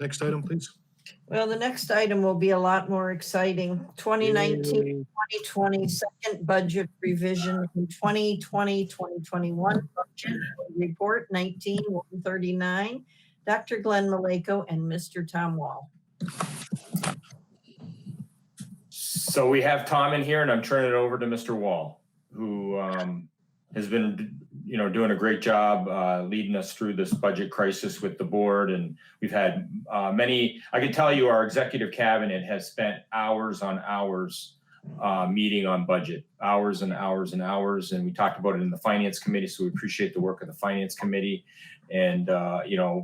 Next item, please. Well, the next item will be a lot more exciting. 2019-2020 second budget revision and 2020-2021 budget report 19-139. Dr. Glenn Maleko and Mr. Tom Wall. So we have Tom in here, and I'm turning it over to Mr. Wall, who has been, doing a great job leading us through this budget crisis with the board. And we've had I can tell you our executive cabinet has spent hours on hours meeting on budget, hours and hours and hours. And we talked about it in the finance committee. So we appreciate the work of the finance committee. And,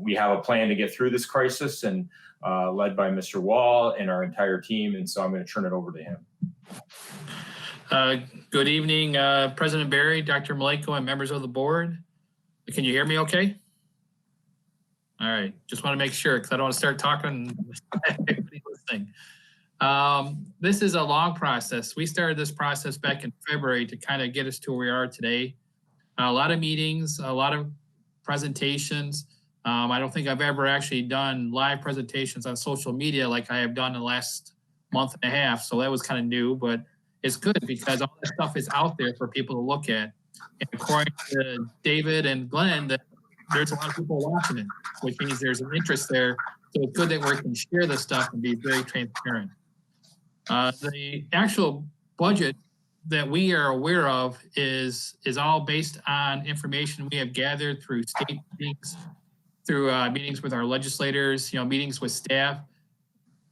we have a plan to get through this crisis, and led by Mr. Wall and our entire team. And so I'm going to turn it over to him. Good evening, President Barry, Dr. Maleko, and members of the board. Can you hear me okay? All right, just want to make sure because I don't want to start talking. This is a long process. We started this process back in February to kind of get us to where we are today. A lot of meetings, a lot of presentations. I don't think I've ever actually done live presentations on social media like I have done in the last month and a half. So that was kind of new, but it's good because all this stuff is out there for people to look at. And according to David and Glenn, that there's a lot of people watching it, which means there's an interest there. So it's good that we can share this stuff and be very transparent. The actual budget that we are aware of is all based on information we have gathered through state meetings, through meetings with our legislators, meetings with staff.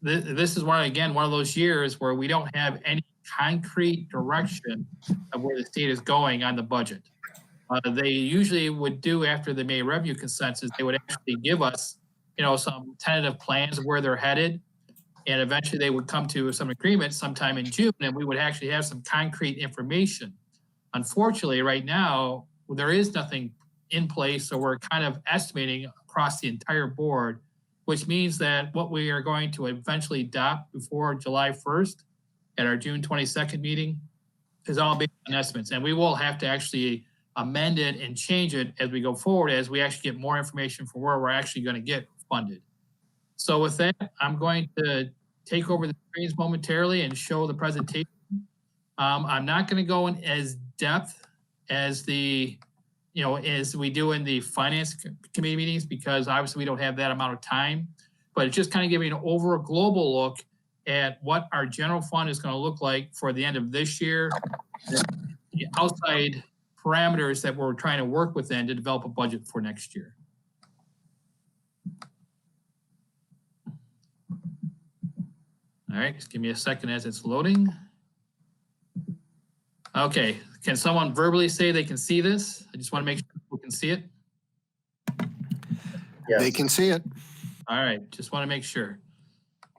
This is one of those years where we don't have any concrete direction of where the state is going on the budget. They usually would do after the May revenue consensus, they would actually give us, some tentative plans of where they're headed. And eventually they would come to some agreement sometime in June, and we would actually have some concrete information. Unfortunately, right now, there is nothing in place, so we're kind of estimating across the entire board, which means that what we are going to eventually adopt before July 1st at our June 22nd meeting is all based on estimates. And we will have to actually amend it and change it as we go forward, as we actually get more information for where we're actually going to get funded. So with that, I'm going to take over the screens momentarily and show the presentation. I'm not going to go in as depth as as we do in the finance committee meetings, because obviously we don't have that amount of time, but it's just kind of giving an overall global look at what our general fund is going to look like for the end of this year, the outside parameters that we're trying to work within to develop a budget for next year. All right, just give me a second as it's loading. Okay, can someone verbally say they can see this? I just want to make sure people can see it. Yes. They can see it. All right, just want to make sure.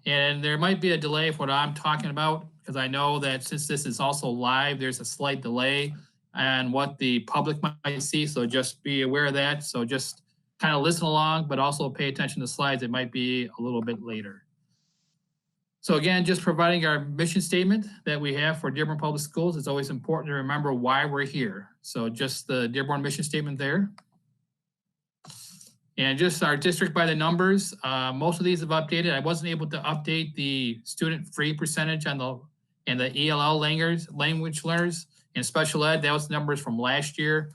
And there might be a delay for what I'm talking about, because I know that since this is also live, there's a slight delay on what the public might see. So just be aware of that. So just kind of listen along, but also pay attention to slides. It might be a little bit later. So again, just providing our mission statement that we have for Dearborn Public Schools. It's always important to remember why we're here. So just the Dearborn mission statement there. And just our district by the numbers. Most of these have updated. I wasn't able to update the student free percentage on the ELL language learners and special ed. That was numbers from last year.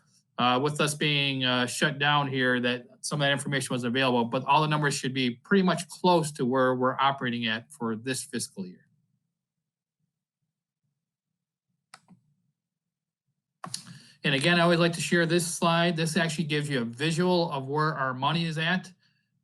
With us being shut down here, that some of that information was available, but all the numbers should be pretty much close to where we're operating at for this fiscal year. And again, I always like to share this slide. This actually gives you a visual of where our money is at.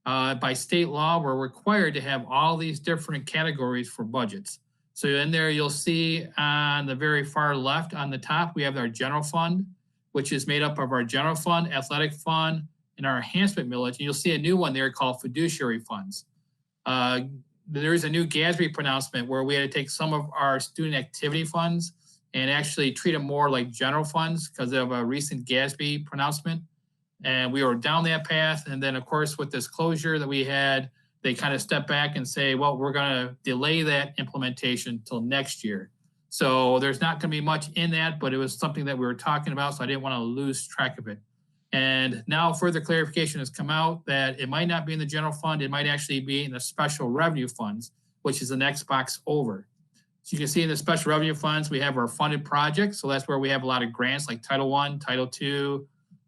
By state law, we're required to have all these different categories for budgets. So in there, you'll see on the very far left on the top, we have our general fund, which is made up of our general fund, athletic fund, and our enhancement millage. And you'll see a new one there called fiduciary funds. There is a new GASB pronouncement where we had to take some of our student activity funds and actually treat them more like general funds because of a recent GASB pronouncement. And we were down that path. And then, of course, with this closure that we had, they kind of step back and say, well, we're going to delay that implementation till next year. So there's not going to be much in that, but it was something that we were talking about, so I didn't want to lose track of it. And now further clarification has come out that it might not be in the general fund, it might actually be in the special revenue funds, which is the next box over. So you can see in the special revenue funds, we have our funded projects. So that's where we have a lot of grants like Title I, Title II,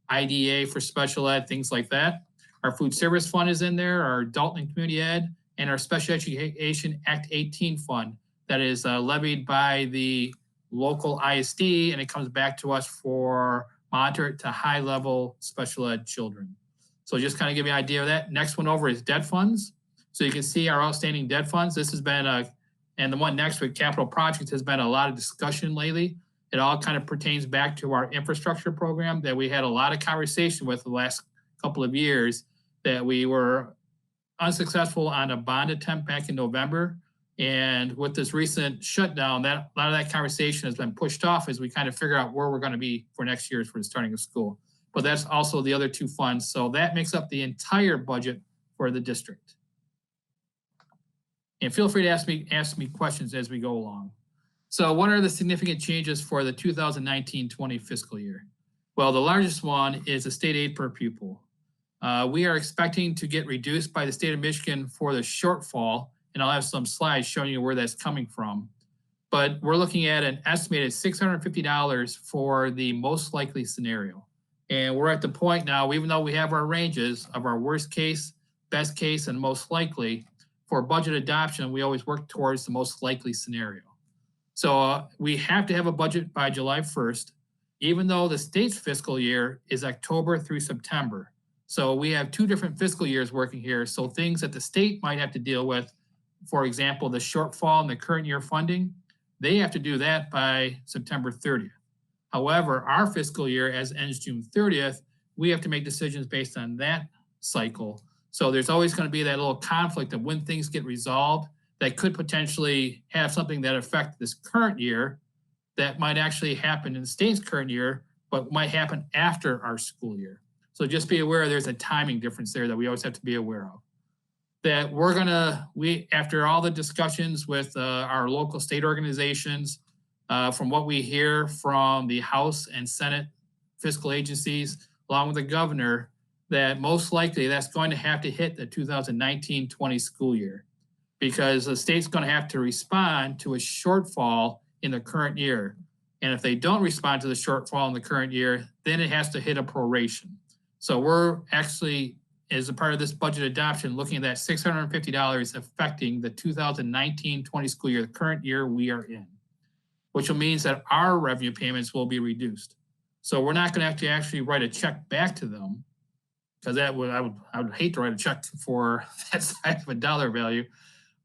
IDA for special ed, things like that. Our food service fund is in there, our adult and community ed, and our Special Education Act 18 fund that is levied by the local ISD, and it comes back to us for moderate to high level special ed children. So just kind of give you an idea of that. Next one over is debt funds. So you can see our outstanding debt funds. This has been and the one next with capital projects has been a lot of discussion lately. It all kind of pertains back to our infrastructure program that we had a lot of conversation with the last couple of years, that we were unsuccessful on a bond attempt back in November. And with this recent shutdown, that a lot of that conversation has been pushed off as we kind of figure out where we're going to be for next year for the starting of school. But that's also the other two funds. So that makes up the entire budget for the district. And feel free to ask me questions as we go along. So what are the significant changes for the 2019-20 fiscal year? Well, the largest one is the state aid per pupil. We are expecting to get reduced by the state of Michigan for the shortfall, and I'll have some slides showing you where that's coming from. But we're looking at an estimated $650 for the most likely scenario. And we're at the point now, even though we have our ranges of our worst case, best case, and most likely, for budget adoption, we always work towards the most likely scenario. So we have to have a budget by July 1st, even though the state's fiscal year is October through September. So we have two different fiscal years working here. So things that the state might have to deal with, for example, the shortfall in the current year funding, they have to do that by September 30th. However, our fiscal year, as ends June 30th, we have to make decisions based on that cycle. So there's always going to be that little conflict of when things get resolved that could potentially have something that affect this current year that might actually happen in the state's current year, but might happen after our school year. So just be aware there's a timing difference there that we always have to be aware of. That after all the discussions with our local state organizations, from what we hear from the House and Senate fiscal agencies, along with the governor, that most likely that's going to have to hit the 2019-20 school year, because the state's going to have to respond to a shortfall in the current year. And if they don't respond to the shortfall in the current year, then it has to hit a proration. So we're actually, as a part of this budget adoption, looking at that $650 affecting the 2019-20 school year, the current year we are in, which means that our revenue payments will be reduced. So we're not going to have to actually write a check back to them, because I would hate to write a check for that size of a dollar value.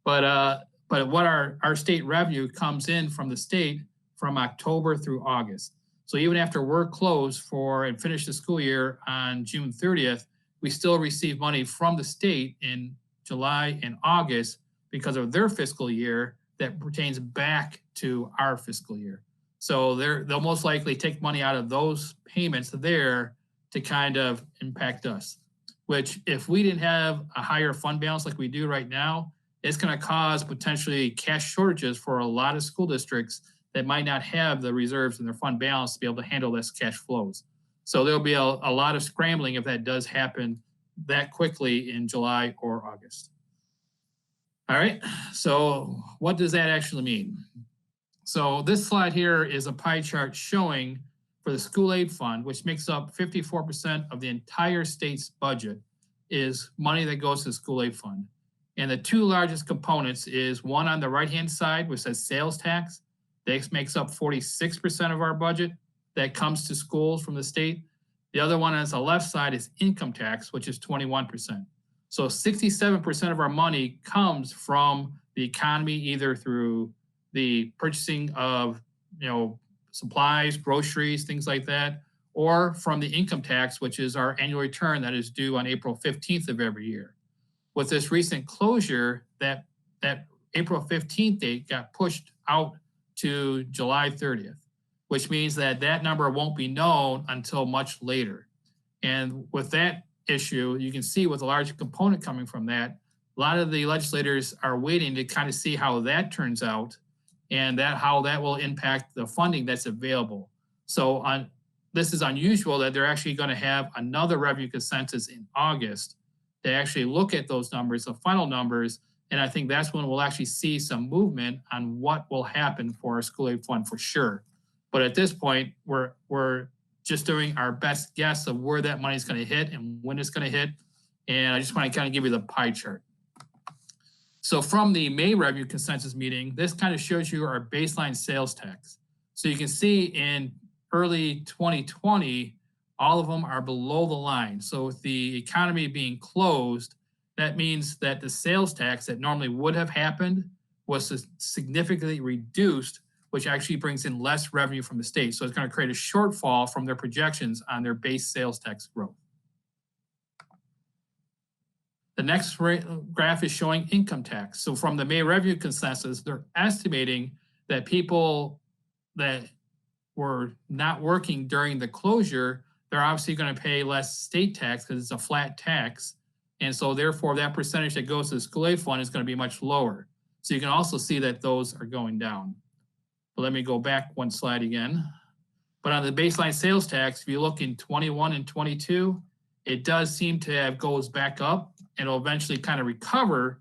But what our state revenue comes in from the state from October through August. So even after we're closed and finish the school year on June 30th, we still receive money from the state in July and August because of their fiscal year that pertains back to our fiscal year. So they'll most likely take money out of those payments there to kind of impact us, which if we didn't have a higher fund balance like we do right now, it's going to cause potentially cash shortages for a lot of school districts that might not have the reserves in their fund balance to be able to handle this cash flows. So there'll be a lot of scrambling if that does happen that quickly in July or August. All right, so what does that actually mean? So this slide here is a pie chart showing for the school aid fund, which makes up 54% of the entire state's budget, is money that goes to the school aid fund. And the two largest components is one on the right-hand side, which says sales tax. That makes up 46% of our budget that comes to schools from the state. The other one on the left side is income tax, which is 21%. So 67% of our money comes from the economy, either through the purchasing of, supplies, groceries, things like that, or from the income tax, which is our annual return that is due on April 15th of every year. With this recent closure, that April 15th date got pushed out to July 30th, which means that number won't be known until much later. And with that issue, you can see with a large component coming from that, a lot of the legislators are waiting to kind of see how that turns out and how that will impact the funding that's available. So this is unusual that they're actually going to have another revenue consensus in August to actually look at those numbers, the final numbers. And I think that's when we'll actually see some movement on what will happen for our school aid fund for sure. But at this point, we're just doing our best guess of where that money is going to hit and when it's going to hit. And I just want to kind of give you the pie chart. So from the May revenue consensus meeting, this kind of shows you our baseline sales tax. So you can see in early 2020, all of them are below the line. So with the economy being closed, that means that the sales tax that normally would have happened was significantly reduced, which actually brings in less revenue from the state. So it's going to create a shortfall from their projections on their base sales tax growth. The next graph is showing income tax. So from the May revenue consensus, they're estimating that people that were not working during the closure, they're obviously going to pay less state tax because it's a flat tax. And so therefore that percentage that goes to the school aid fund is going to be much lower. So you can also see that those are going down. But let me go back one slide again. But on the baseline sales tax, if you look in 21 and 22, it does seem to have goes back up and will eventually kind of recover.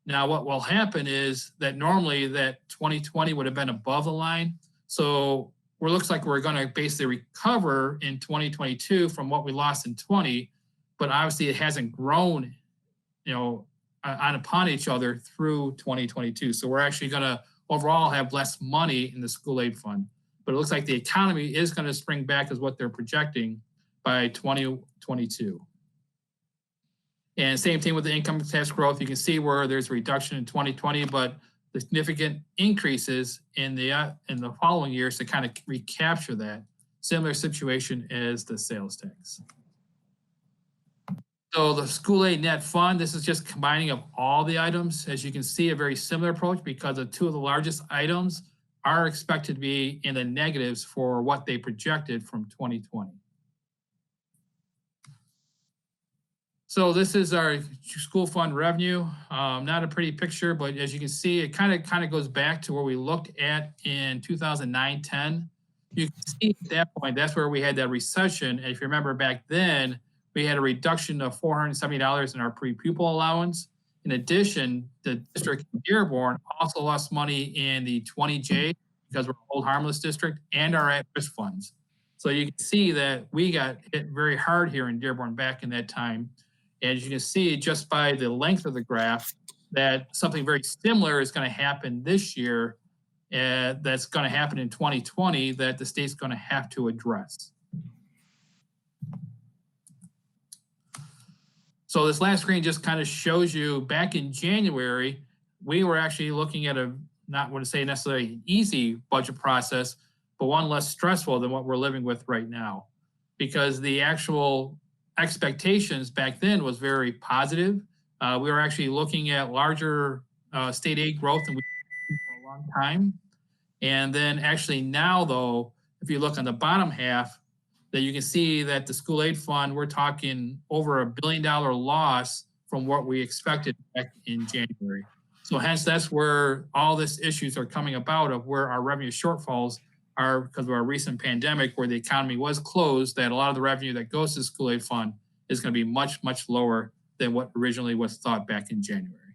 Now what will happen is that normally that 2020 would have been above the line. So it looks like we're going to basically recover in 2022 from what we lost in 20, but obviously it hasn't grown, on upon each other through 2022. So we're actually going to overall have less money in the school aid fund. But it looks like the economy is going to spring back as what they're projecting by 2022. And same thing with the income tax growth. You can see where there's a reduction in 2020, but the significant increases in the following years to kind of recapture that. Similar situation as the sales tax. So the school aid net fund, this is just combining of all the items. As you can see, a very similar approach because the two of the largest items are expected to be in the negatives for what they projected from 2020. So this is our school fund revenue. Not a pretty picture, but as you can see, it kind of goes back to where we looked at in 2009-10. You can see at that point, that's where we had that recession. And if you remember back then, we had a reduction of $470 in our pre-pupil allowance. In addition, the district in Dearborn also lost money in the 20J because we're a hold harmless district and our at-risk funds. So you can see that we got hit very hard here in Dearborn back in that time. And as you can see, just by the length of the graph, that something very similar is going to happen this year. That's going to happen in 2020 that the state's going to have to address. So this last screen just kind of shows you back in January, we were actually looking at not want to say necessarily an easy budget process, but one less stressful than what we're living with right now. Because the actual expectations back then was very positive. We were actually looking at larger state aid growth than we've seen for a long time. And then actually now though, if you look on the bottom half, that you can see that the school aid fund, we're talking over $1 billion loss from what we expected back in January. So hence that's where all these issues are coming about of where our revenue shortfalls are because of our recent pandemic where the economy was closed, that a lot of the revenue that goes to the school aid fund is going to be much, much lower than what originally was thought back in January.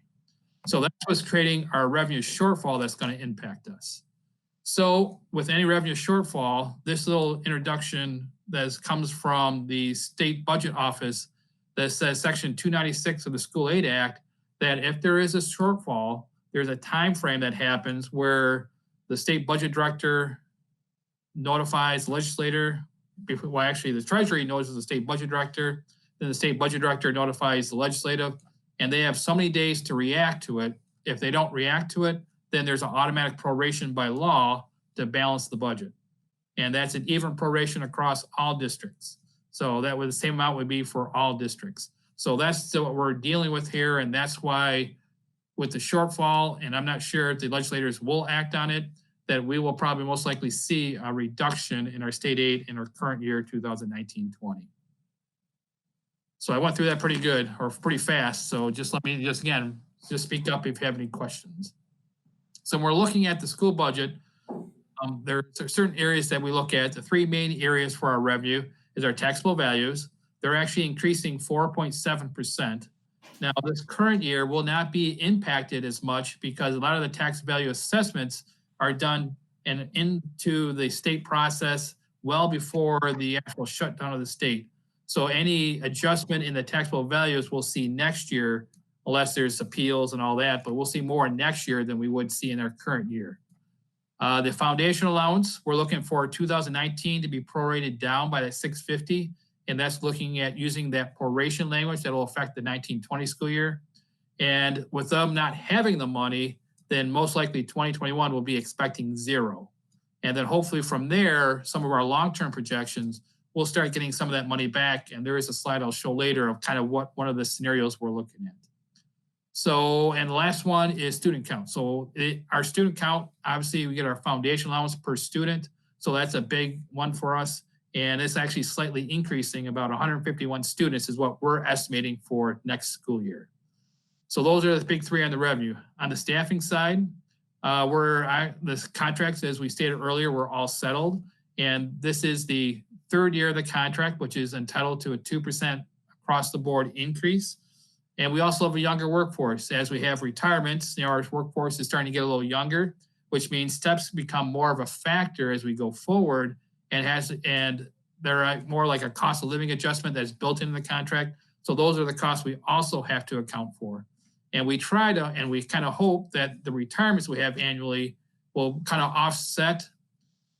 So that's what's creating our revenue shortfall that's going to impact us. So with any revenue shortfall, this little introduction that comes from the state budget office that says section 296 of the School Aid Act, that if there is a shortfall, there's a time frame that happens where the state budget director notifies the legislator, well, actually the treasury notices the state budget director, then the state budget director notifies the legislative, and they have so many days to react to it. If they don't react to it, then there's an automatic proration by law to balance the budget. And that's an even proration across all districts. So that would the same amount would be for all districts. So that's what we're dealing with here. And that's why with the shortfall, and I'm not sure if the legislators will act on it, that we will probably most likely see a reduction in our state aid in our current year, 2019-20. So I went through that pretty good or pretty fast. So just let me just speak up if you have any questions. So when we're looking at the school budget, There are certain areas that we look at. The three main areas for our revenue is our taxable values. They're actually increasing 4.7%. Now, this current year will not be impacted as much because a lot of the tax value assessments are done and into the state process well before the actual shutdown of the state. So any adjustment in the taxable values we'll see next year, unless there's appeals and all that, but we'll see more next year than we would see in our current year. The foundation allowance, we're looking for 2019 to be prorated down by that 650, and that's looking at using that proration language that will affect the 1920 school year. And with them not having the money, then most likely 2021 will be expecting zero. And then hopefully from there, some of our long-term projections, we'll start getting some of that money back. And there is a slide I'll show later of kind of what one of the scenarios we're looking at. So, and the last one is student count. So our student count, obviously we get our foundation allowance per student. So that's a big one for us. And it's actually slightly increasing. About 151 students is what we're estimating for next school year. So those are the big three on the revenue. On the staffing side, the contracts, as we stated earlier, were all settled. And this is the third year of the contract, which is entitled to a 2% across the board increase. And we also have a younger workforce. As we have retirements, our workforce is starting to get a little younger, which means steps become more of a factor as we go forward, and they're more like a cost of living adjustment that's built into the contract. So those are the costs we also have to account for. And we kind of hope that the retirements we have annually will kind of offset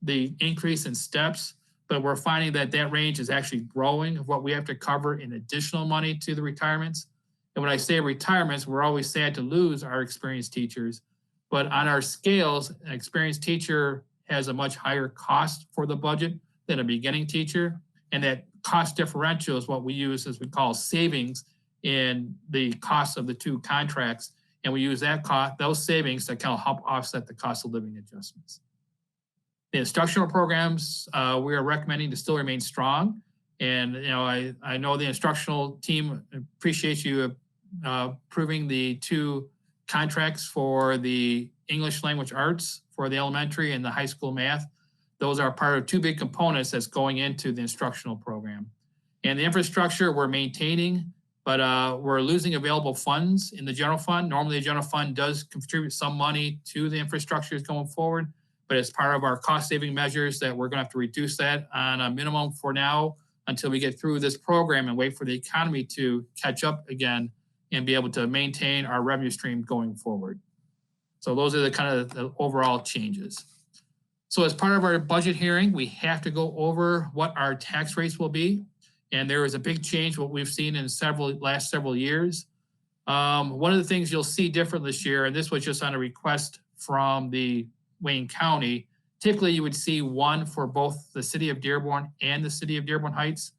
the increase in steps, but we're finding that that range is actually growing of what we have to cover in additional money to the retirements. And when I say retirements, we're always sad to lose our experienced teachers, but on our scales, an experienced teacher has a much higher cost for the budget than a beginning teacher. And that cost differential is what we use as we call savings in the cost of the two contracts. And we use those savings to kind of help offset the cost of living adjustments. The instructional programs, we are recommending to still remain strong. And I know the instructional team appreciates you approving the two contracts for the English language arts for the elementary and the high school math. Those are part of two big components that's going into the instructional program. And the infrastructure we're maintaining, but we're losing available funds in the general fund. Normally the general fund does contribute some money to the infrastructures going forward, but as part of our cost saving measures that we're gonna have to reduce that on a minimum for now until we get through this program and wait for the economy to catch up again and be able to maintain our revenue stream going forward. So those are the kind of the overall changes. So as part of our budget hearing, we have to go over what our tax rates will be. And there is a big change, what we've seen in last several years. One of the things you'll see different this year, and this was just on a request from the Wayne County, typically you would see one for both the city of Dearborn and the city of Dearborn Heights.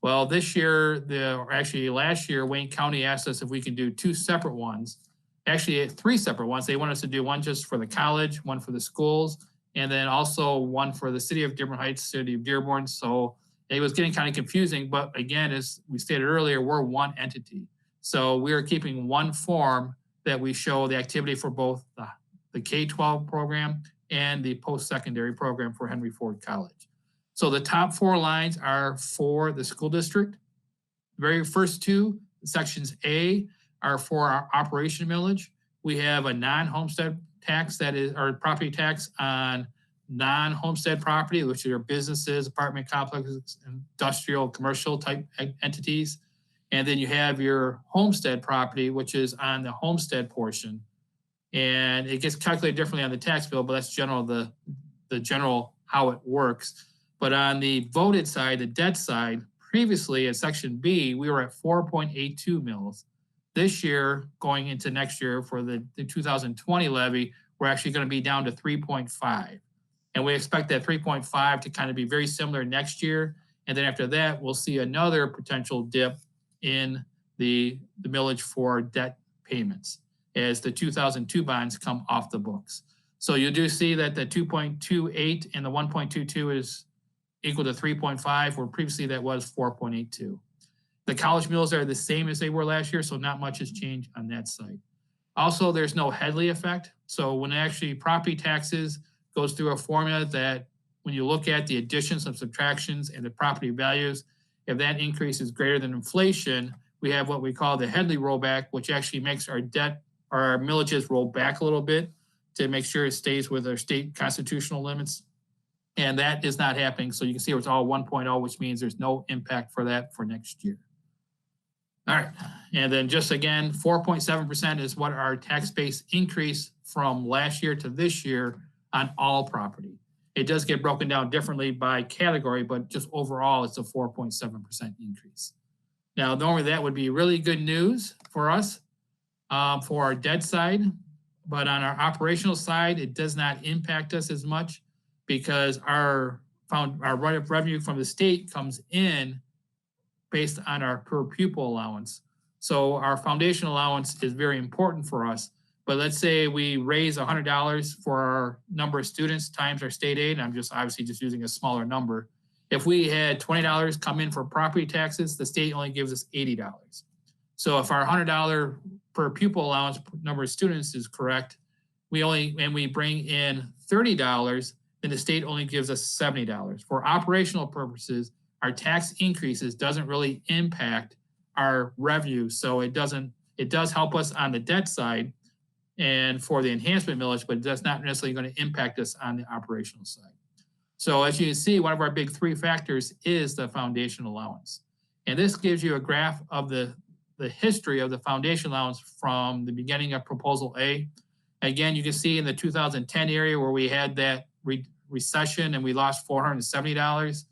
Well, this year, last year, Wayne County asked us if we can do two separate ones. Actually, three separate ones. They want us to do one just for the college, one for the schools, and then also one for the city of Dearborn Heights, city of Dearborn. So it was getting kind of confusing, but again, as we stated earlier, we're one entity. So we are keeping one form that we show the activity for both the K-12 program and the post-secondary program for Henry Ford College. So the top four lines are for the school district. The very first two, sections A, are for our operation millage. We have a non-homestead tax that is our property tax on non-homestead property, which are businesses, apartment complexes, industrial, commercial type entities. And then you have your homestead property, which is on the homestead portion. And it gets calculated differently on the tax bill, but that's the general how it works. But on the voted side, the debt side, previously at section B, we were at 4.82 mils. This year, going into next year for the 2020 levy, we're actually going to be down to 3.5. And we expect that 3.5 to kind of be very similar next year. And then after that, we'll see another potential dip in the millage for debt payments as the 2002 bonds come off the books. So you do see that the 2.28 and the 1.22 is equal to 3.5, where previously that was 4.82. The college mills are the same as they were last year, so not much has changed on that side. Also, there's no Headley effect. So when actually property taxes goes through a formula that when you look at the additions and subtractions and the property values, if that increase is greater than inflation, we have what we call the Headley rollback, which actually makes our debt or our millages roll back a little bit to make sure it stays with our state constitutional limits. And that is not happening. So you can see it's all 1.0, which means there's no impact for that for next year. All right. And then just again, 4.7% is what our tax base increase from last year to this year on all property. It does get broken down differently by category, but just overall, it's a 4.7% increase. Now, normally that would be really good news for us for our debt side, but on our operational side, it does not impact us as much because our revenue from the state comes in based on our per pupil allowance. So our foundation allowance is very important for us. But let's say we raise $100 for our number of students times our state aid, and I'm just obviously just using a smaller number. If we had $20 come in for property taxes, the state only gives us $80. So if our $100 per pupil allowance number of students is correct, and we bring in $30, then the state only gives us $70. For operational purposes, our tax increases doesn't really impact our revenue. So it does help us on the debt side and for the enhancement millage, but that's not necessarily going to impact us on the operational side. So as you can see, one of our big three factors is the foundation allowance. And this gives you a graph of the history of the foundation allowance from the beginning of Proposal A. Again, you can see in the 2010 area where we had that recession and we lost $470.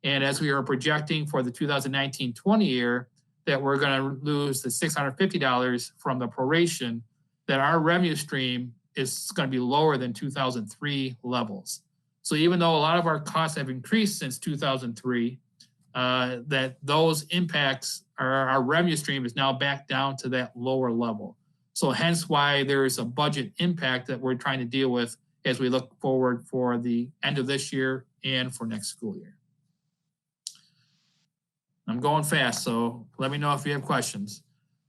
And as we are projecting for the 2019-20 year, that we're going to lose the $650 from the proration, that our revenue stream is going to be lower than 2003 levels. So even though a lot of our costs have increased since 2003, that those impacts, our revenue stream is now back down to that lower level. So hence why there is a budget impact that we're trying to deal with as we look forward for the end of this year and for next school year. I'm going fast, so let me know if you have questions.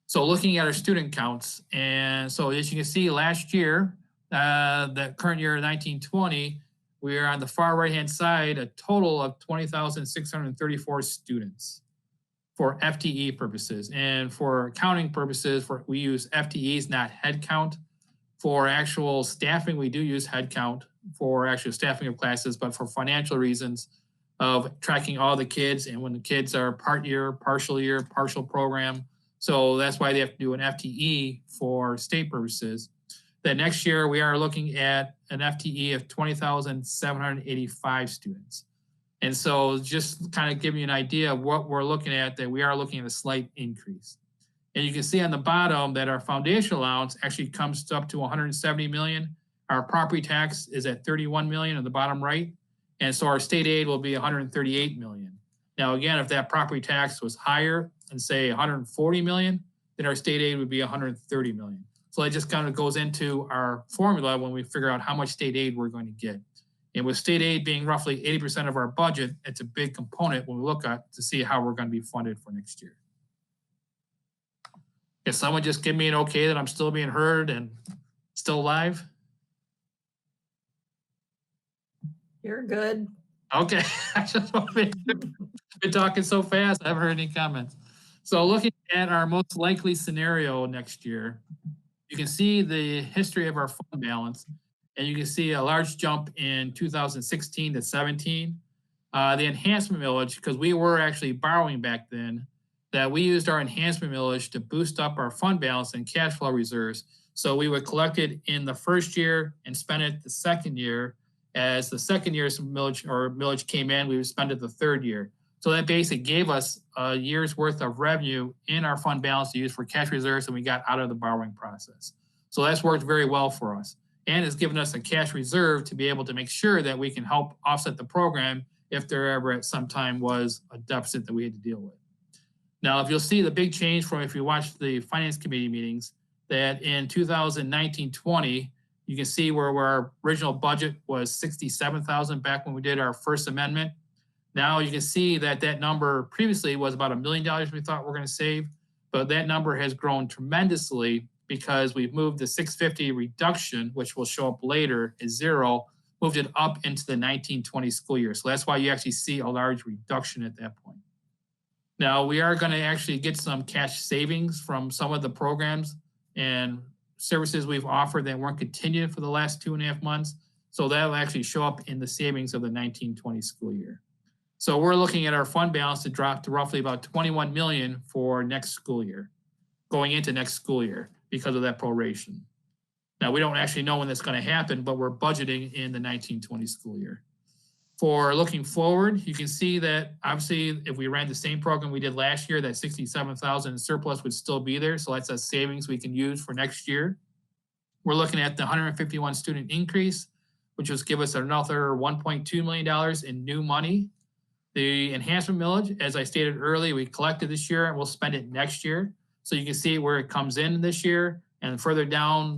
So looking at our student counts, and so as you can see last year, the current year 1920, we are on the far right-hand side, a total of 20,634 students for FTE purposes. And for accounting purposes, we use FTEs, not head count. For actual staffing, we do use head count for actual staffing of classes, but for financial reasons of tracking all the kids, and when the kids are part year, partial program. So that's why they have to do an FTE for state purposes. Then next year, we are looking at an FTE of 20,785 students. And so just kind of give you an idea of what we're looking at, that we are looking at a slight increase. And you can see on the bottom that our foundation allowance actually comes up to 170 million. Our property tax is at 31 million on the bottom right. And so our state aid will be 138 million. Now, again, if that property tax was higher and say 140 million, then our state aid would be 130 million. So that just kind of goes into our formula when we figure out how much state aid we're going to get. And with state aid being roughly 80% of our budget, it's a big component when we look at to see how we're going to be funded for next year. Can someone just give me an okay that I'm still being heard and still live? You're good. Okay. I just want to been talking so fast, I haven't heard any comments. So looking at our most likely scenario next year, you can see the history of our fund balance, and you can see a large jump in 2016 to 17. The enhancement millage, because we were actually borrowing back then, that we used our enhancement millage to boost up our fund balance and cash flow reserves. So we would collect it in the first year and spend it the second year. As the second year's millage came in, we would spend it the third year. So that basically gave us a year's worth of revenue in our fund balance to use for cash reserves, and we got out of the borrowing process. So that's worked very well for us, and it's given us a cash reserve to be able to make sure that we can help offset the program if there ever at some time was a deficit that we had to deal with. Now, if you'll see the big change from if you watch the finance committee meetings, that in 2019-20, you can see where our original budget was 67,000 back when we did our first amendment. Now you can see that that number previously was about $1 million we thought we're going to save, but that number has grown tremendously because we've moved the 650 reduction, which will show up later, is zero, moved it up into the 19-20 school year. So that's why you actually see a large reduction at that point. Now, we are going to actually get some cash savings from some of the programs and services we've offered that weren't continued for the last 2.5 months. So that'll actually show up in the savings of the 19-20 school year. So we're looking at our fund balance to drop to roughly about 21 million for next school year, going into next school year because of that proration. Now, we don't actually know when that's going to happen, but we're budgeting in the 19-20 school year. For looking forward, you can see that obviously if we ran the same program we did last year, that 67,000 surplus would still be there. So that's a savings we can use for next year. We're looking at the 151 student increase, which will give us another $1.2 million in new money. The enhancement millage, as I stated earlier, we collected this year and we'll spend it next year. So you can see where it comes in this year, and further down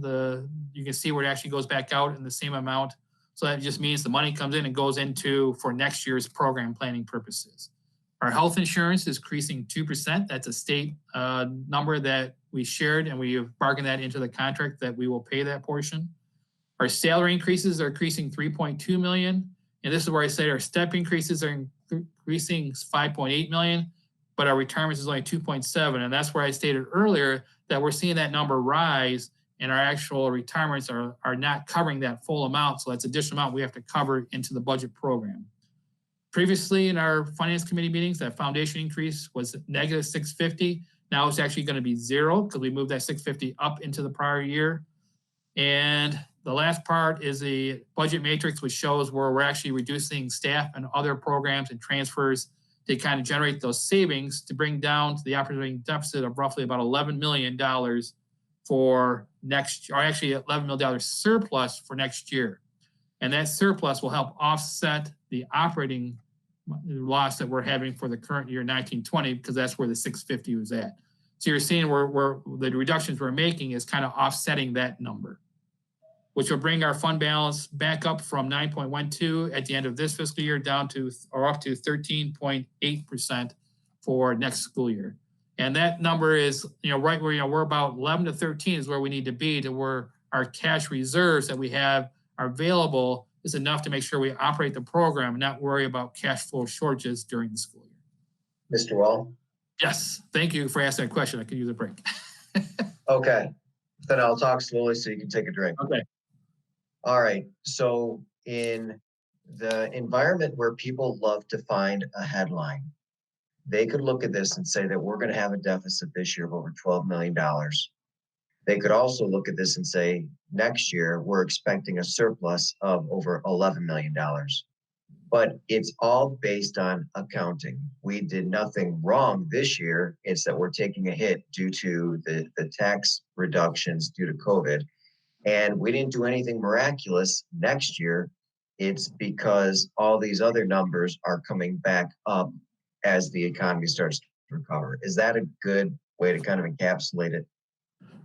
you can see where it actually goes back out in the same amount. So that just means the money comes in and goes into for next year's program planning purposes. Our health insurance is increasing 2%. That's a state number that we shared, and we have bargained that into the contract that we will pay that portion. Our salary increases are increasing 3.2 million. And this is where I say our step increases are increasing 5.8 million, but our retirements is only 2.7. And that's where I stated earlier that we're seeing that number rise, and our actual retirements are not covering that full amount. So that's additional amount we have to cover into the budget program. Previously in our finance committee meetings, that foundation increase was negative 650. Now it's actually going to be zero because we moved that 650 up into the prior year. And the last part is the budget matrix, which shows where we're actually reducing staff and other programs and transfers to kind of generate those savings to bring down to the operating deficit of roughly about $11 million for next year, or actually $11 million surplus for next year. And that surplus will help offset the operating loss that we're having for the current year 19-20, because that's where the 650 was at. So you're seeing where the reductions we're making is kind of offsetting that number, which will bring our fund balance back up from 9.12 at the end of this fiscal year down to, or up to 13.8% for next school year. And that number is, right where, we're about 11 to 13 is where we need to be, to where our cash reserves that we have are available is enough to make sure we operate the program and not worry about cash flow shortages during the school year. Mr. Wall? Yes, thank you for asking a question. I could use a break. Okay, then I'll talk slowly so you can take a drink. Okay. All right, so in the environment where people love to find a headline, they could look at this and say that we're going to have a deficit this year of over $12 million. They could also look at this and say, next year, we're expecting a surplus of over $11 million. But it's all based on accounting. We did nothing wrong this year. It's that we're taking a hit due to the tax reductions due to COVID. And we didn't do anything miraculous next year. It's because all these other numbers are coming back up as the economy starts to recover. Is that a good way to kind of encapsulate it?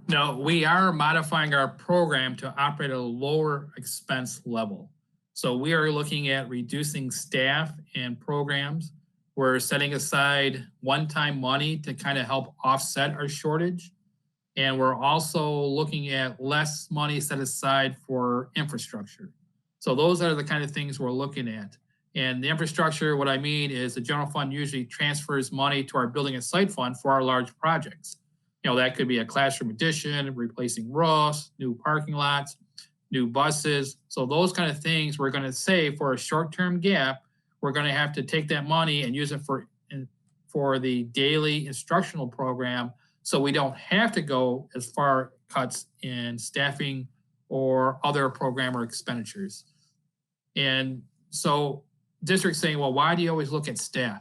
No, we are modifying our program to operate at a lower expense level. So we are looking at reducing staff and programs. We're setting aside one-time money to kind of help offset our shortage. And we're also looking at less money set aside for infrastructure. So those are the kind of things we're looking at. And the infrastructure, what I mean is the general fund usually transfers money to our building and site fund for our large projects. That could be a classroom addition, replacing roofs, new parking lots, new buses. So those kind of things we're going to say for a short-term gap, we're going to have to take that money and use it for the daily instructional program, so we don't have to go as far cuts in staffing or other program or expenditures. And so districts saying, well, why do you always look at staff?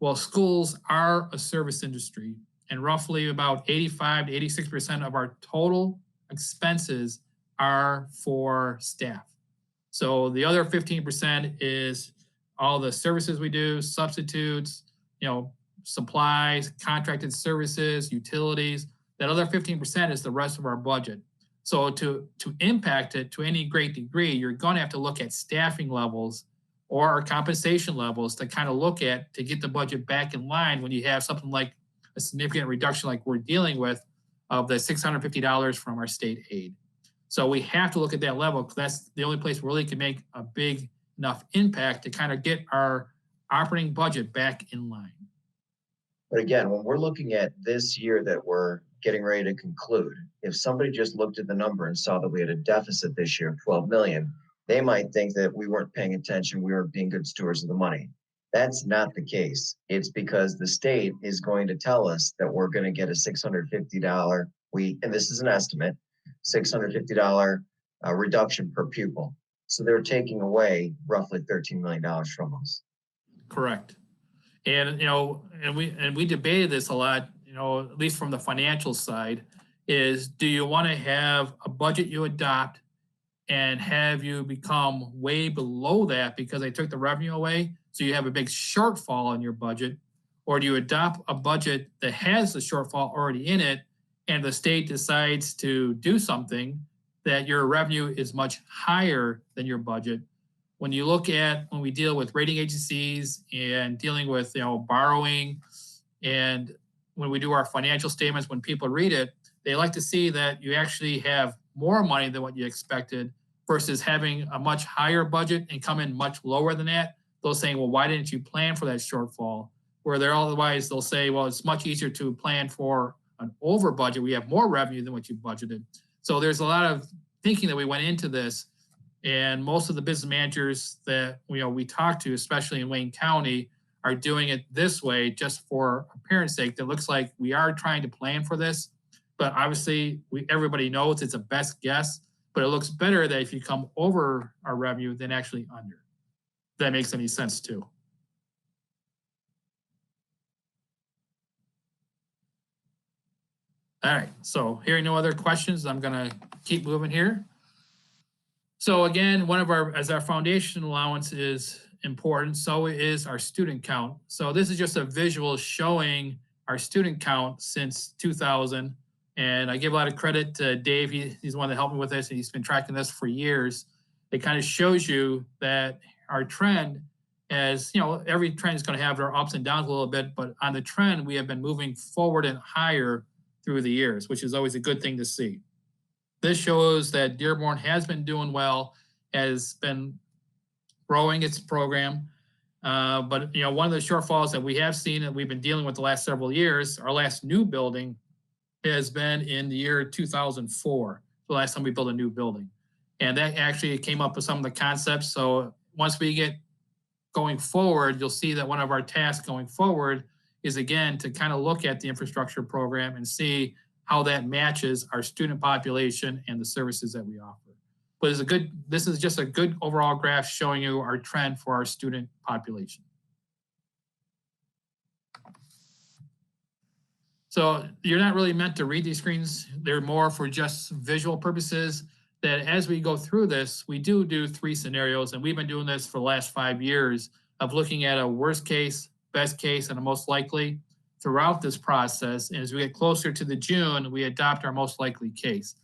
Well, schools are a service industry, and roughly about 85 to 86% of our total expenses are for staff. So the other 15% is all the services we do, substitutes, supplies, contracted services, utilities. That other 15% is the rest of our budget. So to impact it to any great degree, you're going to have to look at staffing levels or our compensation levels to kind of look at to get the budget back in line when you have something like a significant reduction like we're dealing with of the $650 from our state aid. So we have to look at that level, because that's the only place we really can make a big enough impact to kind of get our operating budget back in line. But again, when we're looking at this year that we're getting ready to conclude, if somebody just looked at the number and saw that we had a deficit this year of 12 million, they might think that we weren't paying attention, we weren't being good stewards of the money. That's not the case. It's because the state is going to tell us that we're going to get a $650, and this is an estimate, $650 reduction per pupil. So they're taking away roughly $13 million from us. Correct. And, and we debated this a lot, at least from the financial side, is do you want to have a budget you adopt and have you become way below that because they took the revenue away, so you have a big shortfall in your budget? Or do you adopt a budget that has the shortfall already in it, and the state decides to do something that your revenue is much higher than your budget? When you look at, when we deal with rating agencies and dealing with, borrowing, and when we do our financial statements, when people read it, they like to see that you actually have more money than what you expected versus having a much higher budget and come in much lower than that. They'll say, well, why didn't you plan for that shortfall? Where they'll say, well, it's much easier to plan for an over budget. We have more revenue than what you budgeted. So there's a lot of thinking that we went into this. And most of the business managers that we talk to, especially in Wayne County, are doing it this way just for appearance sake. That looks like we are trying to plan for this, but obviously everybody knows it's a best guess. But it looks better that if you come over our revenue than actually under. If that makes any sense too. All right. So hearing no other questions, I'm going to keep moving here. So again, as our foundation allowance is important, so is our student count. So this is just a visual showing our student count since 2000. And I give a lot of credit to Dave. He's the one that helped me with this, and he's been tracking this for years. It kind of shows you that our trend, as every trend is going to have their ups and downs a little bit, but on the trend, we have been moving forward and higher through the years, which is always a good thing to see. This shows that Dearborn has been doing well, has been growing its program. But one of the shortfalls that we have seen that we've been dealing with the last several years, our last new building has been in the year 2004, the last time we built a new building. And that actually came up with some of the concepts. So once we get going forward, you'll see that one of our tasks going forward is, again, to kind of look at the infrastructure program and see how that matches our student population and the services that we offer. But this is just a good overall graph showing you our trend for our student population. So you're not really meant to read these screens. They're more for just visual purposes, that as we go through this, we do 3 scenarios, and we've been doing this for the last 5 years of looking at a worst case, best case, and a most likely throughout this process. And as we get closer to the June, we adopt our most likely case.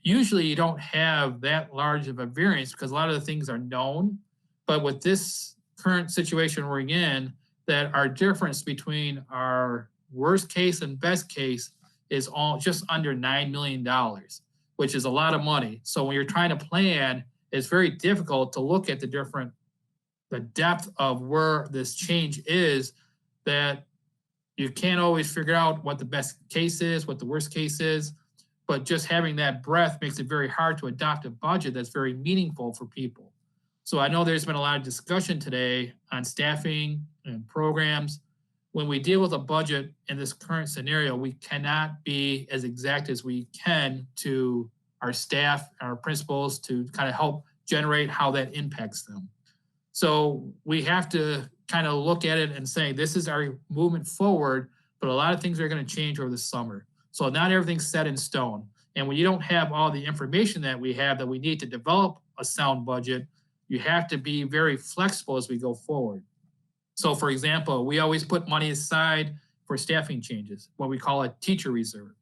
Usually you don't have that large of a variance because a lot of the things are known, but with this current situation we're in, that our difference between our worst case and best case is all just under $9 million, which is a lot of money. So when you're trying to plan, it's very difficult to look at the depth of where this change is, that you can't always figure out what the best case is, what the worst case is, but just having that breadth makes it very hard to adopt a budget that's very meaningful for people. So I know there's been a lot of discussion today on staffing and programs. When we deal with a budget in this current scenario, we cannot be as exact as we can to our staff, our principals, to kind of help generate how that impacts them. So we have to kind of look at it and say, this is our movement forward, but a lot of things are going to change over the summer. So not everything's set in stone. And when you don't have all the information that we have that we need to develop a sound budget, you have to be very flexible as we go forward. So for example, we always put money aside for staffing changes, what we call a teacher reserve,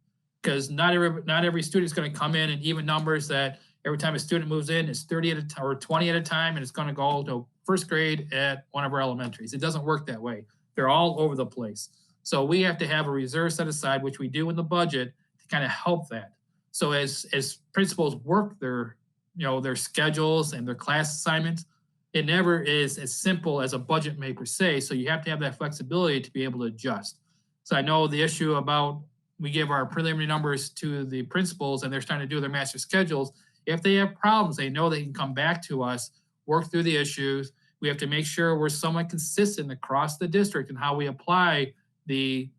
because not every student is going to come in and even numbers that every time a student moves in, it's 30 at a time or 20 at a time, and it's going to go to first grade at one of our elementaries. It doesn't work that way. They're all over the place. So we have to have a reserve set aside, which we do in the budget, to kind of help that. So as principals work their, their schedules and their class assignments, it never is as simple as a budget may per se. So you have to have that flexibility to be able to adjust. So I know the issue about we give our preliminary numbers to the principals and they're starting to do their master schedules. If they have problems, they know they can come back to us, work through the issues. We have to make sure we're somewhat consistent across the district in how we apply the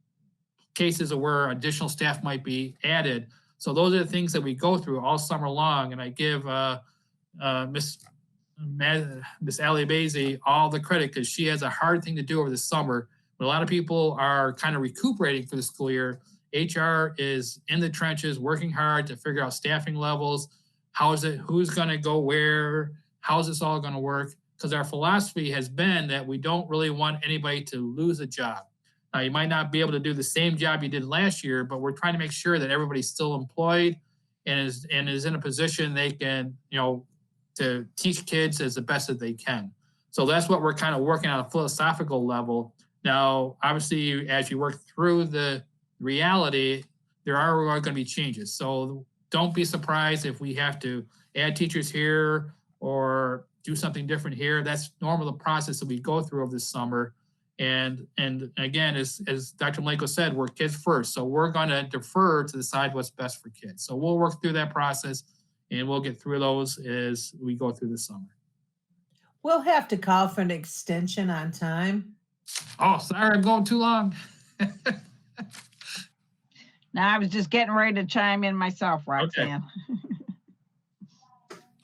cases of where additional staff might be added. So those are the things that we go through all summer long. And I give Miss Allie Basie all the credit because she has a hard thing to do over the summer. But a lot of people are kind of recuperating for the school year. HR is in the trenches working hard to figure out staffing levels. How is it, who's going to go where, how is this all going to work? Because our philosophy has been that we don't really want anybody to lose a job. Now, you might not be able to do the same job you did last year, but we're trying to make sure that everybody's still employed and is in a position they can, to teach kids as the best that they can. So that's what we're kind of working on a philosophical level. Now, obviously, as you work through the reality, there are going to be changes. So don't be surprised if we have to add teachers here or do something different here. That's normal, the process that we go through over the summer. And again, as Dr. Malenko said, we're kids first. So we're going to defer to decide what's best for kids. So we'll work through that process and we'll get through those as we go through the summer. We'll have to call for an extension on time. Oh, sorry, I'm going too long. Now, I was just getting ready to chime in myself, Roxanne.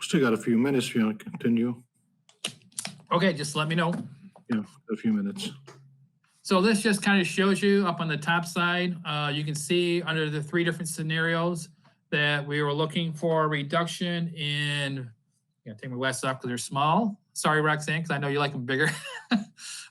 Still got a few minutes if you want to continue. Okay, just let me know. Yeah, a few minutes. So this just kind of shows you up on the top side, you can see under the 3 different scenarios that we were looking for a reduction in, I'm gonna take my glasses off because they're small. Sorry, Roxanne, because I know you like them bigger.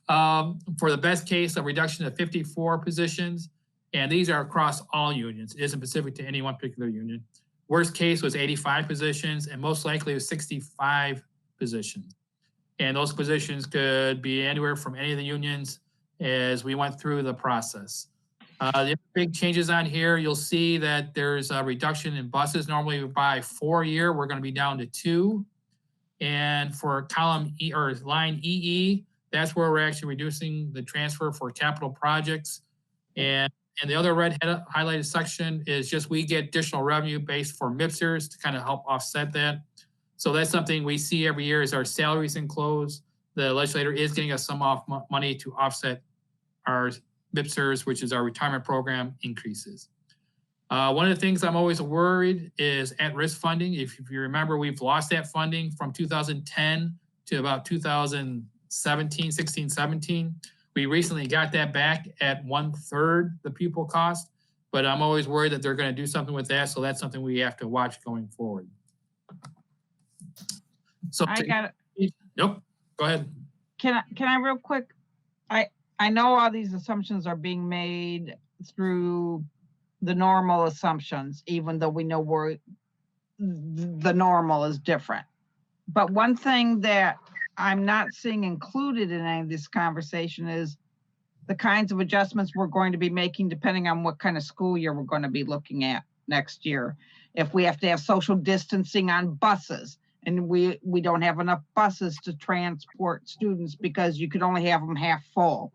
For the best case, a reduction of 54 positions, and these are across all unions. It isn't specific to any one particular union. Worst case was 85 positions, and most likely it was 65 positions. And those positions could be anywhere from any of the unions as we went through the process. The big changes on here, you'll see that there's a reduction in buses. Normally by 4 a year, we're going to be down to 2. And for column E or line EE, that's where we're actually reducing the transfer for capital projects. And the other red highlighted section is just we get additional revenue based for MIPSers to kind of help offset that. So that's something we see every year as our salaries enclose. The legislator is getting us some off money to offset our MIPSers, which is our retirement program increases. One of the things I'm always worried is at-risk funding. If you remember, we've lost that funding from 2010 to about 2017, 16, 17. We recently got that back at 1/3 the pupil cost, but I'm always worried that they're going to do something with that. So that's something we have to watch going forward. So I got it. Yep, go ahead. Can I real quick? I know all these assumptions are being made through the normal assumptions, even though we know the normal is different. But one thing that I'm not seeing included in any of this conversation is the kinds of adjustments we're going to be making depending on what kind of school year we're going to be looking at next year. If we have to have social distancing on buses, and we don't have enough buses to transport students because you could only have them half full.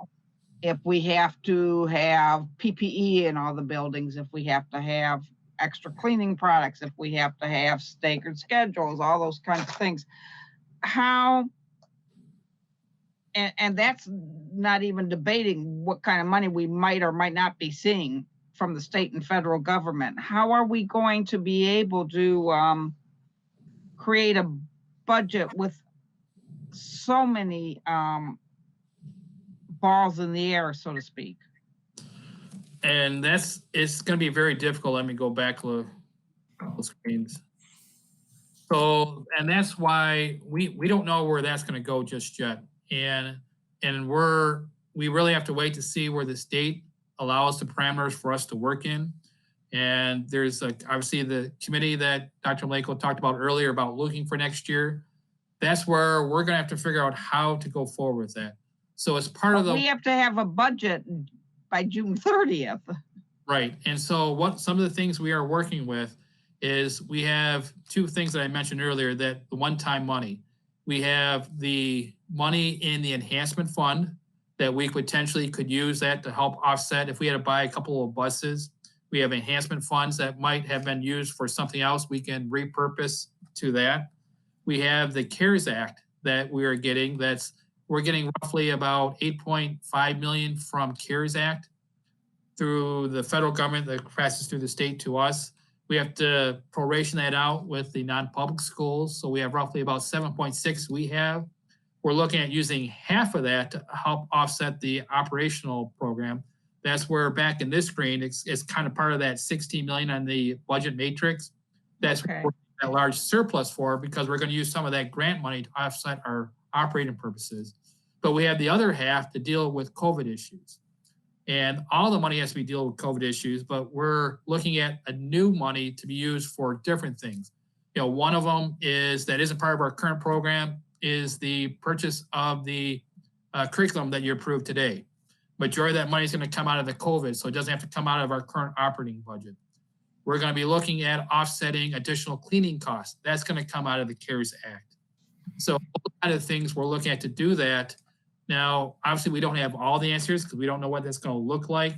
If we have to have PPE in all the buildings, if we have to have extra cleaning products, if we have to have staggered schedules, all those kinds of things. How, and that's not even debating what kind of money we might or might not be seeing from the state and federal government. How are we going to be able to create a budget with so many balls in the air, so to speak? And it's going to be very difficult. Let me go back a couple screens. So, and that's why we don't know where that's going to go just yet. And we really have to wait to see where the state allows the parameters for us to work in. And there's obviously the committee that Dr. Malenko talked about earlier about looking for next year. That's where we're going to have to figure out how to go forward with that. So as part of the— We have to have a budget by June 30th. Right. And so some of the things we are working with is we have two things that I mentioned earlier, that the one-time money. We have the money in the enhancement fund that we potentially could use that to help offset if we had to buy a couple of buses. We have enhancement funds that might have been used for something else. We can repurpose to that. We have the CARES Act that we are getting. We're getting roughly about 8.5 million from CARES Act through the federal government that passes through the state to us. We have to proration that out with the non-public schools. So we have roughly about 7.6 we have. We're looking at using half of that to help offset the operational program. That's where back in this screen, it's kind of part of that 16 million on the budget matrix. That's Okay. what we're a large surplus for, because we're going to use some of that grant money to offset our operating purposes. But we have the other half to deal with COVID issues. And all the money has to be dealing with COVID issues, but we're looking at a new money to be used for different things. One of them is that isn't part of our current program is the purchase of the curriculum that you approved today. Majority of that money is going to come out of the COVID, so it doesn't have to come out of our current operating budget. We're going to be looking at offsetting additional cleaning costs. That's going to come out of the CARES Act. So all kind of things we're looking at to do that. Now, obviously, we don't have all the answers because we don't know what that's going to look like.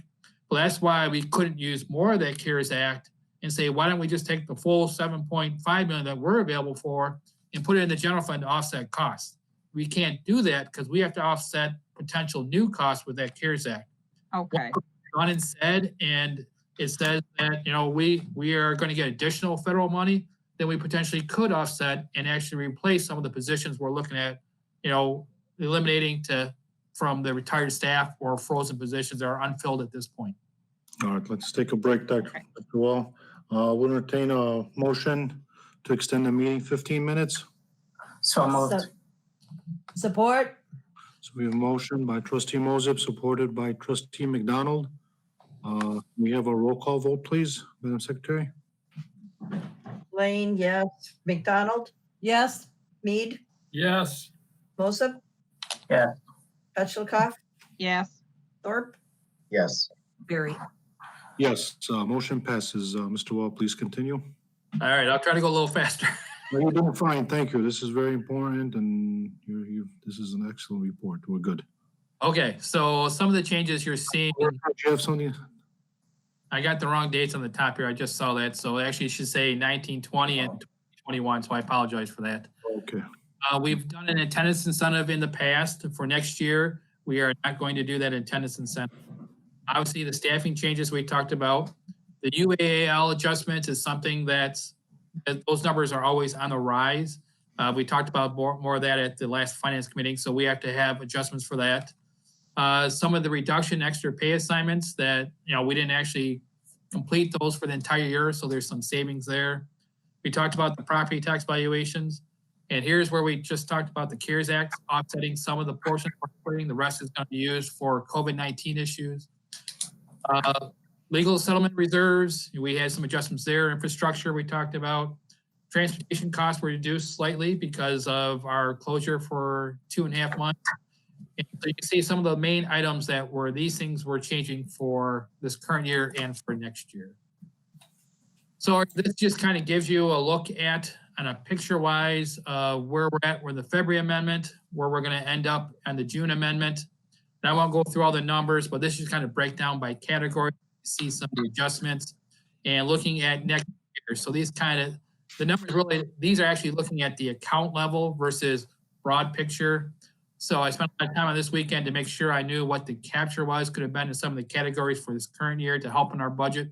But that's why we couldn't use more of that CARES Act and say, why don't we just take the full 7.5 million that we're available for and put it in the general fund to offset costs. We can't do that because we have to offset potential new costs with that CARES Act. Okay. Done and said, and it says that, we are going to get additional federal money that we potentially could offset and actually replace some of the positions we're looking at, eliminating from the retired staff or frozen positions that are unfilled at this point. All right, let's take a break, Dr. Wall. We'll entertain a motion to extend the meeting 15 minutes. So moved. Support? So we have a motion by trustee Moses, supported by trustee McDonald. We have a roll call vote, please, Madam Secretary. Lane, yes. McDonald, Yes. Mead, Yes. Mosip. Yeah. Petchlokoff, Yes. Thorpe, Yes. Barry. Yes, motion passes. Mr. Wall, please continue. All right, I'll try to go a little faster. No, you're doing fine, thank you. This is very important, and this is an excellent report. We're good. Okay, so some of the changes you're seeing, Do you have something? I got the wrong dates on the top here. I just saw that. So actually it should say 1920 and 2021. So I apologize for that. Okay. We've done an attendance incentive in the past. For next year, we are not going to do that attendance incentive. Obviously, the staffing changes we talked about. The UAL adjustment is something that those numbers are always on the rise. We talked about more of that at the last finance committee. So we have to have adjustments for that. Some of the reduction extra pay assignments that, we didn't actually complete those for the entire year. So there's some savings there. We talked about the property tax valuations. And here's where we just talked about the CARES Act, offsetting some of the portion we're putting. The rest is going to be used for COVID-19 issues. Legal settlement reserves, we had some adjustments there. Infrastructure, we talked about. Transportation costs were reduced slightly because of our closure for 2.5 months. And so you can see some of the main items that were these things were changing for this current year and for next year. So this just kind of gives you a look at, on a picture-wise, where we're at with the February amendment, where we're going to end up on the June amendment. And I won't go through all the numbers, but this is kind of break down by category, see some of the adjustments, and looking at next year. So these the numbers really, these are actually looking at the account level versus broad picture. So I spent a lot of time on this weekend to make sure I knew what the capture could have been in some of the categories for this current year to help in our budget.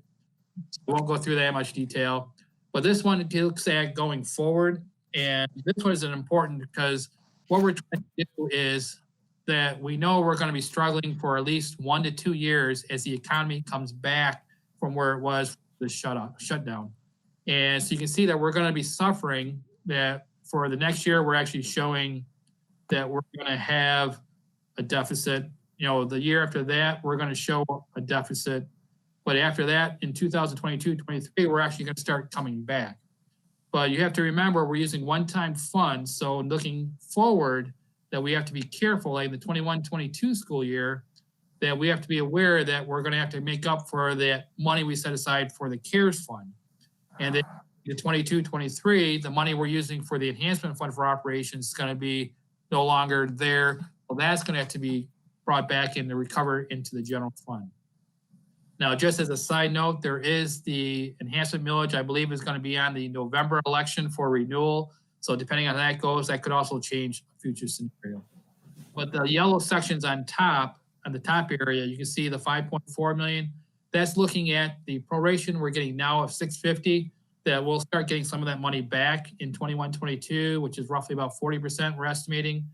So I won't go through that much detail. But this one looks at going forward. And this one is important because what we're trying to do is that we know we're going to be struggling for at least 1 to 2 years as the economy comes back from where it was the shutdown. And so you can see that we're going to be suffering that for the next year. We're actually showing that we're going to have a deficit. The year after that, we're going to show a deficit. But after that, in 2022, 23, we're actually going to start coming back. But you have to remember, we're using one-time funds. So looking forward, that we have to be careful, like the 21-22 school year, that we have to be aware that we're going to have to make up for that money we set aside for the CARES fund. And then in 22, 23, the money we're using for the enhancement fund for operations is going to be no longer there. Well, that's going to have to be brought back in to recover into the general fund. Now, just as a side note, there is the enhancement millage, I believe is going to be on the November election for renewal. So depending on how that goes, that could also change a future scenario. But the yellow sections on the top area, you can see the 5.4 million. That's looking at the proration we're getting now of 650, that we'll start getting some of that money back in 21, 22, which is roughly about 40% we're estimating.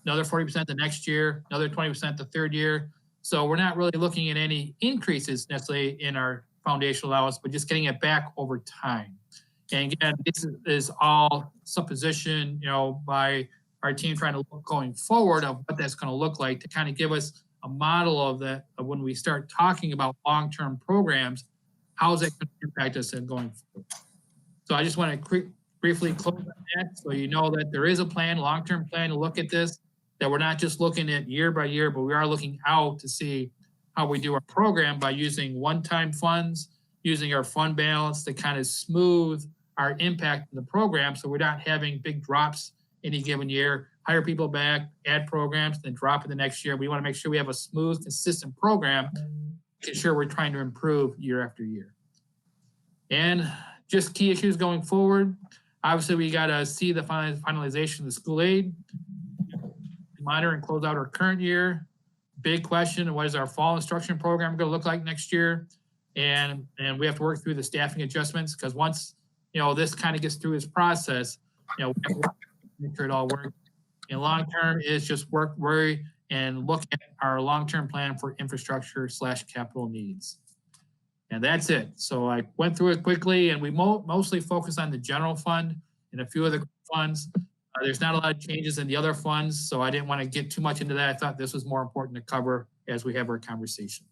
Another 40% the next year, another 20% the third year. So we're not really looking at any increases necessarily in our foundation allowance, but just getting it back over time. And again, this is all supposition, by our team trying to look going forward of what that's going to look like to kind of give us a model of that of when we start talking about long-term programs, how is that going to impact us in going forward? So I just want to briefly close on that so you know that there is a plan, long-term plan to look at this, that we're not just looking at year by year, but we are looking out to see how we do our program by using one-time funds, using our fund balance to kind of smooth our impact in the program so we're not having big drops any given year, hire people back, add programs, then drop it the next year. We want to make sure we have a smooth, consistent program, making sure we're trying to improve year after year. And just key issues going forward. Obviously, we got to see the finalization of the school aid, monitor and close out our current year. Big question, what is our fall instruction program going to look like next year? And we have to work through the staffing adjustments because once, this kind of gets through this process, we have to make sure it all works. And long-term is just worry and look at our long-term plan for infrastructure / capital needs. And that's it. So I went through it quickly and we mostly focus on the general fund and a few other funds. There's not a lot of changes in the other funds, so I didn't want to get too much into that. I thought this was more important to cover as we have our conversation.